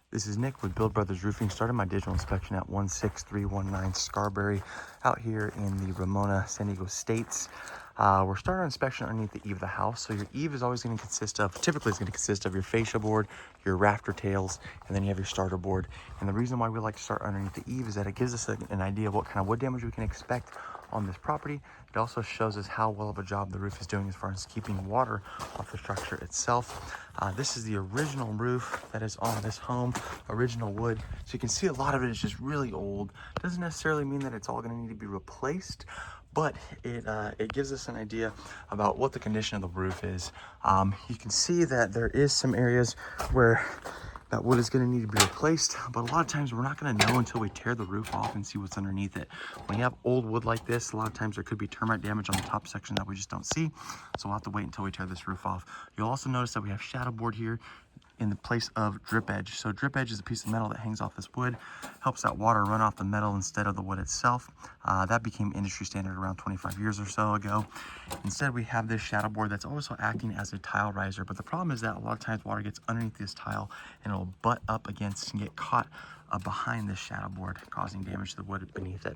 This is Nick with Build Brothers Roofing. Started my digital inspection at 16319 Scarbery out here in the Ramona, San Diego States. We're starting our inspection underneath the eave of the house. So your eave is always going to consist of, typically it's going to consist of your fascia board, your rafter tails, and then you have your starter board. And the reason why we like to start underneath the eave is that it gives us an idea of what kind of wood damage we can expect on this property. It also shows us how well of a job the roof is doing as far as keeping water off the structure itself. This is the original roof that is on this home, original wood. So you can see a lot of it is just really old. Doesn't necessarily mean that it's all going to need to be replaced, but it gives us an idea about what the condition of the roof is. You can see that there is some areas where that wood is going to need to be replaced, but a lot of times we're not going to know until we tear the roof off and see what's underneath it. When you have old wood like this, a lot of times there could be termite damage on the top section that we just don't see, so we'll have to wait until we tear this roof off. You'll also notice that we have shadow board here in the place of drip edge. So drip edge is a piece of metal that hangs off this wood, helps that water run off the metal instead of the wood itself. That became industry standard around 25 years or so ago. Instead, we have this shadow board that's also acting as a tile riser, but the problem is that a lot of times water gets underneath this tile and it'll butt up against and get caught behind this shadow board, causing damage to the wood beneath it.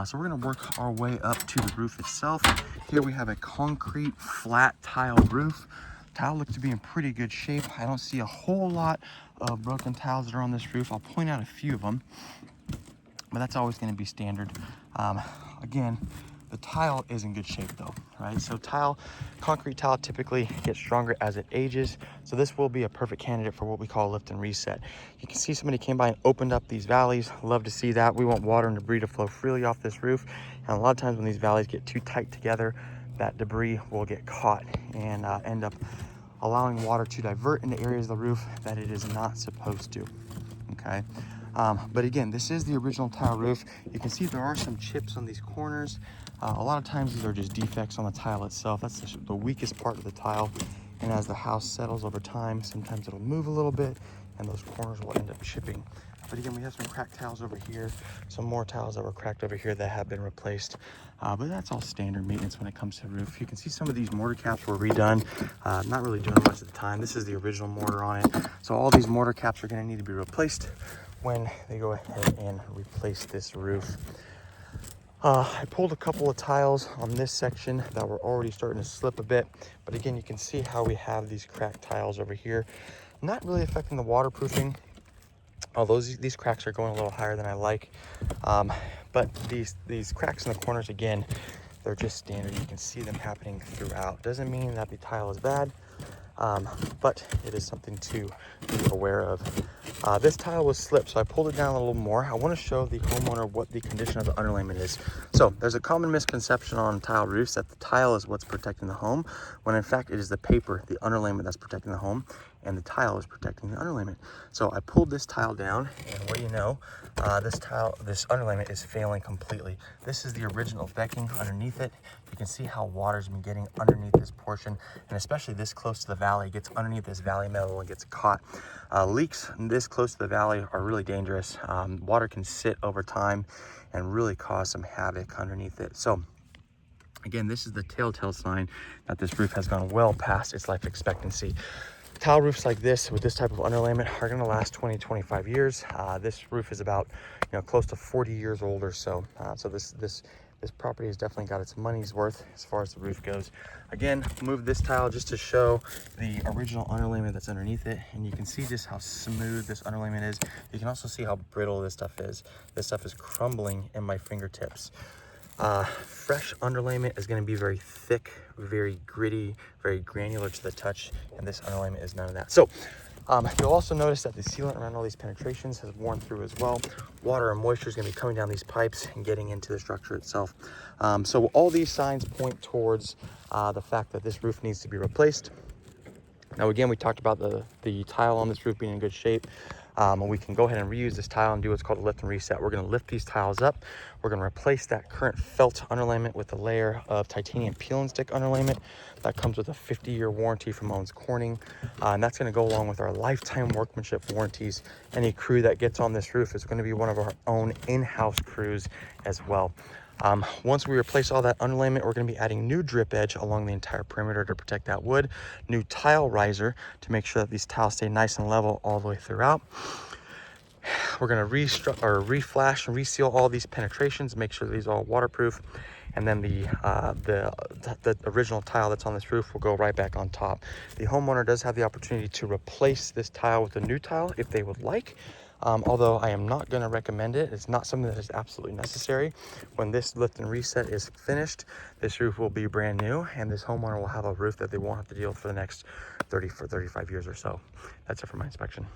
So we're gonna work our way up to the roof itself. Here we have a concrete flat tile roof. Tile looks to be in pretty good shape. I don't see a whole lot of broken tiles that are on this roof. I'll point out a few of them, but that's always going to be standard. Again, the tile is in good shape though, right? So concrete tile typically gets stronger as it ages. So this will be a perfect candidate for what we call lift and reset. You can see somebody came by and opened up these valleys. Love to see that. We want water and debris to flow freely off this roof. And a lot of times when these valleys get too tight together, that debris will get caught and end up allowing water to divert into areas of the roof that it is not supposed to, okay? But again, this is the original tile roof. You can see there are some chips on these corners. A lot of times these are just defects on the tile itself. That's the weakest part of the tile. And as the house settles over time, sometimes it'll move a little bit and those corners will end up chipping. But again, we have some cracked tiles over here, some more tiles that were cracked over here that have been replaced. But that's all standard maintenance when it comes to the roof. You can see some of these mortar caps were redone. Not really doing much at the time. This is the original mortar on it. So all these mortar caps are gonna need to be replaced when they go ahead and replace this roof. I pulled a couple of tiles on this section that were already starting to slip a bit. But again, you can see how we have these cracked tiles over here. Not really affecting the waterproofing, although these cracks are going a little higher than I like. But these cracks in the corners, again, they're just standard. You can see them happening throughout. Doesn't mean that the tile is bad, but it is something to be aware of. This tile was slipped, so I pulled it down a little more. I want to show the homeowner what the condition of the underlayment is. So there's a common misconception on tile roofs that the tile is what's protecting the home, when in fact it is the paper, the underlayment, that's protecting the home, and the tile is protecting the underlayment. So I pulled this tile down, and what do you know? This underlayment is failing completely. This is the original decking underneath it. You can see how water's been getting underneath this portion, and especially this close to the valley, it gets underneath this valley metal and gets caught. Leaks this close to the valley are really dangerous. Water can sit over time and really cause some havoc underneath it. So again, this is the telltale sign that this roof has gone well past its life expectancy. Tile roofs like this with this type of underlayment are going to last 20-25 years. This roof is about close to 40 years old or so. So this property has definitely got its money's worth as far as the roof goes. Again, move this tile just to show the original underlayment that's underneath it, and you can see just how smooth this underlayment is. You can also see how brittle this stuff is. This stuff is crumbling in my fingertips. Fresh underlayment is going to be very thick, very gritty, very granular to the touch, and this underlayment is none of that. So you'll also notice that the sealant around all these penetrations has worn through as well. Water and moisture is going to be coming down these pipes and getting into the structure itself. So all these signs point towards the fact that this roof needs to be replaced. Now again, we talked about the tile on this roof being in good shape. And we can go ahead and reuse this tile and do what's called a lift and reset. We're going to lift these tiles up. We're going to replace that current felt underlayment with a layer of titanium peel and stick underlayment that comes with a 50-year warranty from Owens Corning. And that's going to go along with our lifetime workmanship warranties. Any crew that gets on this roof is going to be one of our own in-house crews as well. Once we replace all that underlayment, we're going to be adding new drip edge along the entire perimeter to protect that wood, new tile riser to make sure that these tiles stay nice and level all the way throughout. we're gonna reflash and reseal all these penetrations, make sure these are all waterproof. And then the original tile that's on this roof will go right back on top. The homeowner does have the opportunity to replace this tile with a new tile if they would like. Although I am not going to recommend it. It's not something that is absolutely necessary. When this lift and reset is finished, this roof will be brand new, and this homeowner will have a roof that they won't have to deal with for the next 35 years or so. That's it for my inspection.